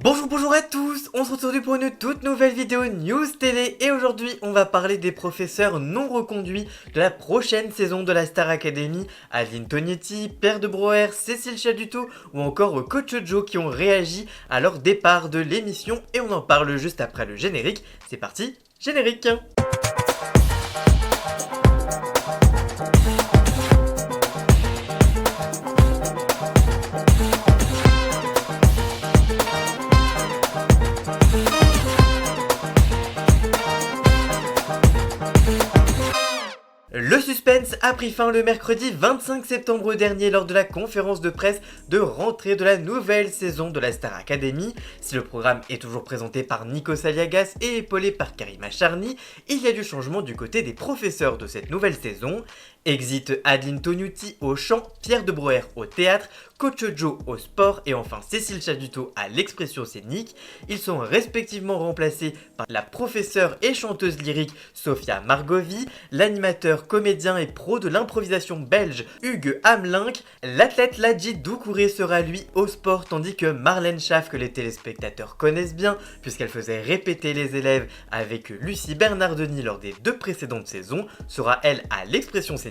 Bonjour à tous, on se retrouve aujourd'hui pour une toute nouvelle vidéo news télé et aujourd'hui on va parler des professeurs non reconduits de la prochaine saison de la Star Academy, Adeline Tognetti, Pierre de Broer, Cécile Chaduto ou encore Coach Joe qui ont réagi à leur départ de l'émission et on en parle juste après le générique. C'est parti, générique! Le suspense a pris fin le mercredi 25 septembre dernier lors de la conférence de presse de rentrée de la nouvelle saison de la Star Academy. Si le programme est toujours présenté par Nikos Aliagas et épaulé par Karima Charny, il y a du changement du côté des professeurs de cette nouvelle saison. Exit Adeline Tognetti au chant, Pierre de Broer au théâtre, Coach Joe au sport et enfin Cécile Chaduto à l'expression scénique. Ils sont respectivement remplacés par la professeure et chanteuse lyrique Sophia Margovi, l'animateur, comédien et pro de l'improvisation belge Hugues Hamelink, l'athlète Ladji Doucouré sera lui au sport tandis que Marlène Schaff, que les téléspectateurs connaissent bien puisqu'elle faisait répéter les élèves avec Lucie Bernardoni lors des deux précédentes saisons, sera elle à l'expression scénique.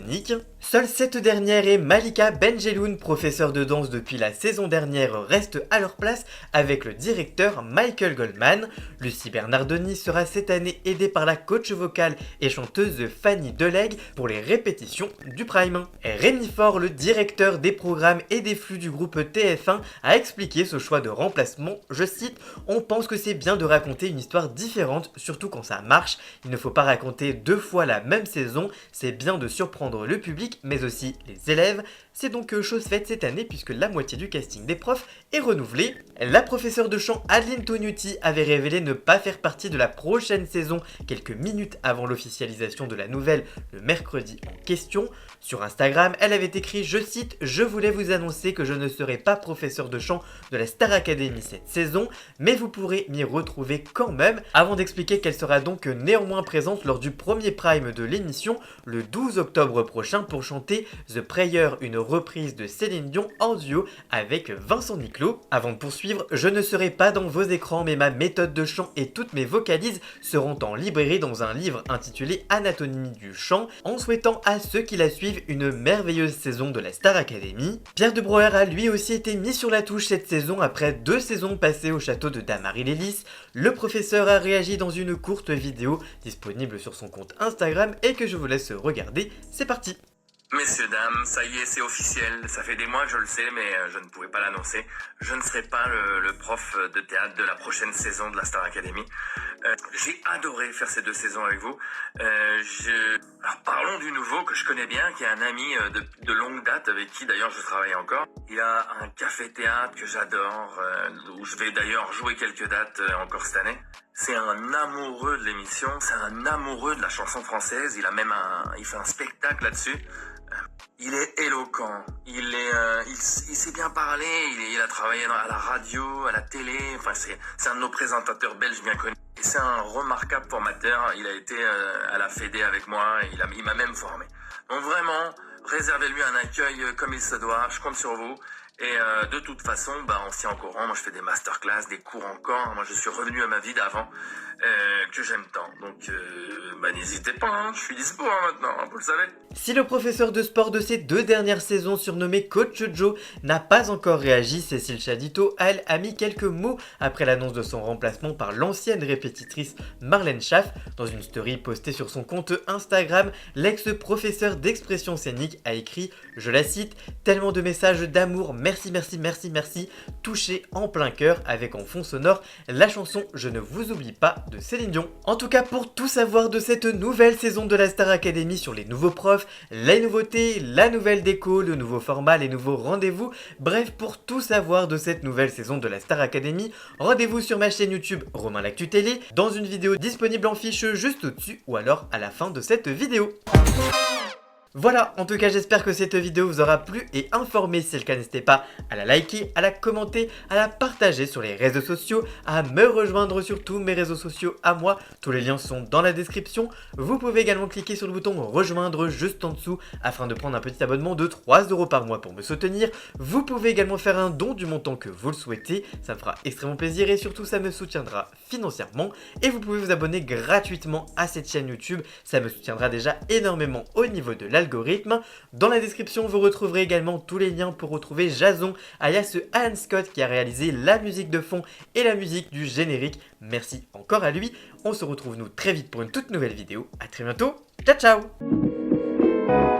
Seule cette dernière et Malika Benjeloun, professeure de danse depuis la saison dernière, restent à leur place avec le directeur Michael Goldman. Lucie Bernardoni sera cette année aidée par la coach vocale et chanteuse Fanny Delegue pour les répétitions du Prime. Rémi Faure, le directeur des programmes et des flux du groupe TF1, a expliqué ce choix de remplacement, je cite: « On pense que c'est bien de raconter une histoire différente, surtout quand ça marche. Il ne faut pas raconter deux fois la même saison, c'est bien de surprendre le public mais aussi les élèves. C'est donc chose faite cette année puisque la moitié du casting des profs est renouvelée. » La professeure de chant Adeline Tognetti avait révélé ne pas faire partie de la prochaine saison quelques minutes avant l'officialisation de la nouvelle le mercredi en question. Sur Instagram, elle avait écrit, je cite: « Je voulais vous annoncer que je ne serai pas professeur de chant de la Star Academy cette saison, mais vous pourrez m'y retrouver quand même », avant d'expliquer qu'elle sera donc néanmoins présente lors du premier prime de l'émission le 12 octobre prochain pour chanter The Prayer, une reprise de Céline Dion en duo avec Vincent Niclot. Avant de poursuivre, je ne serai pas dans vos écrans mais ma méthode de chant et toutes mes vocalises seront en librairie dans un livre intitulé Anatomie du chant, en souhaitant à ceux qui la suivent une merveilleuse saison de la Star Academy. Pierre de Broer a lui aussi été mis sur la touche cette saison après 2 saisons passées au château de Damary-Lélis. Le professeur a réagi dans une courte vidéo disponible sur son compte Instagram et que je vous laisse regarder. C'est parti. Messieurs, dames, ça y est, c'est officiel. Ça fait des mois que je le sais, mais je ne pouvais pas l'annoncer. Je ne serai pas le prof de théâtre de la prochaine saison de la Star Academy. J'ai adoré faire ces 2 saisons avec vous. Alors parlons du nouveau que je connais bien, qui est un ami de longue date avec qui d'ailleurs je travaille encore. Il a un café-théâtre que j'adore, où je vais d'ailleurs jouer quelques dates encore cette année. C'est un amoureux de l'émission, c'est un amoureux de la chanson française. Il fait un spectacle là-dessus. Il est éloquent, il sait bien parler, il a travaillé à la radio, à la télé, enfin c'est un de nos présentateurs belges bien connus. Et c'est un remarquable formateur, il a été à la Fédé avec moi, il m'a même formé. Donc vraiment, réservez-lui un accueil comme il se doit, je compte sur vous. Et de toute façon, on se tient au courant, moi je fais des masterclass, des cours encore, moi je suis revenu à ma vie d'avant, que j'aime tant. Donc n'hésitez pas, hein, je suis dispo maintenant, vous le savez. Si le professeur de sport de ces 2 dernières saisons surnommé Coach Joe n'a pas encore réagi, Cécile Chaduto, elle, a mis quelques mots après l'annonce de son remplacement par l'ancienne répétitrice Marlène Schaff. Dans une story postée sur son compte Instagram, l'ex-professeur d'expression scénique a écrit, je la cite: « Tellement de messages d'amour, merci, touché en plein cœur », avec en fond sonore la chanson Je ne vous oublie pas de Céline Dion. En tout cas, pour tout savoir de cette nouvelle saison de la Star Academy, sur les nouveaux profs, les nouveautés, la nouvelle déco, le nouveau format, les nouveaux rendez-vous, bref, pour tout savoir de cette nouvelle saison de la Star Academy, rendez-vous sur ma chaîne YouTube Romain L'Actu Télé, dans une vidéo disponible en fiche juste au-dessus ou alors à la fin de cette vidéo. Voilà, en tout cas j'espère que cette vidéo vous aura plu et informé. Si c'est le cas, n'hésitez pas à la liker, à la commenter, à la partager sur les réseaux sociaux, à me rejoindre sur tous mes réseaux sociaux à moi. Tous les liens sont dans la description. Vous pouvez également cliquer sur le bouton rejoindre juste en dessous afin de prendre un petit abonnement de 3 € par mois pour me soutenir. Vous pouvez également faire un don du montant que vous le souhaitez, ça me fera extrêmement plaisir et surtout ça me soutiendra financièrement. Et vous pouvez vous abonner gratuitement à cette chaîne YouTube, ça me soutiendra déjà énormément au niveau de l'algorithme. Dans la description, vous retrouverez également tous les liens pour retrouver Jason, alias Alan Scott, qui a réalisé la musique de fond et la musique du générique. Merci encore à lui. On se retrouve nous très vite pour une toute nouvelle vidéo. A très bientôt. Ciao ciao.